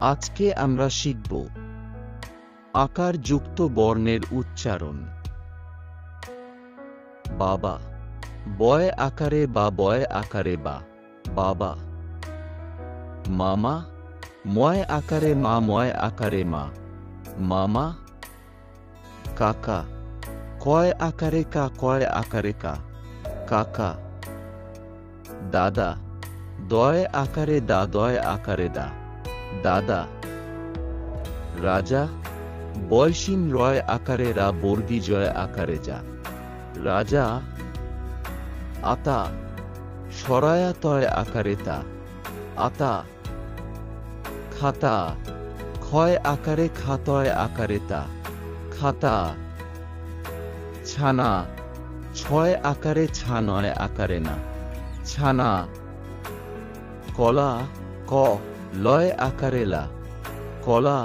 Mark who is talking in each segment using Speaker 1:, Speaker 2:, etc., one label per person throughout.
Speaker 1: আজকে আমরা শিখব আকার যুক্ত বর্ণের উচ্চারণ। বাবা, বয় আকারে বা বয় আকারে বা, বাবা। মামা, ময় আকারে মা ময় আকারে মা, মামা। কাকা, কয় আকারে কা কয় আকারে কা, কাকা। দাদা, দয় আকারে দা দয় আকারে দা, দাদা। রাজা, বয়সীন রয় আকারে রা বর্গী জয় আকারে যা, রাজা। আতা, সরায়া তয় আকারে তা, আতা। খাতা, ক্ষয় আকারে খাতয় আকারে তা, খাতা। ছানা, ছয় আকারে ছা নয় আকারে না, ছানা। কলা, ক লয় আকারে লা, কলা।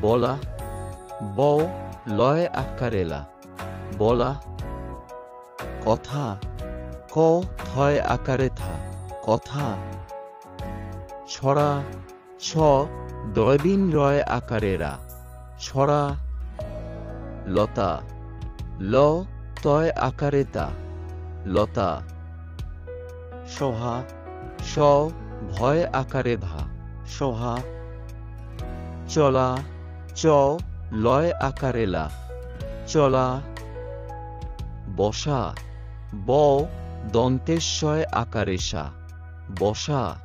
Speaker 1: বলা, ব লয় আকারে লা, বলা। কথা, ক থয় আকারে থা, কথা। ছড়া, ছ দয়বিন রয় আকারে রা, ছড়া। লতা, ল তয় আকারে তা, লতা। সহা, স ভয় আকারে ভা, সহা। চলা, চ লয় আকারে লা, চলা। বসা, ব দন্তেশ্বয় আকারে সা, বসা।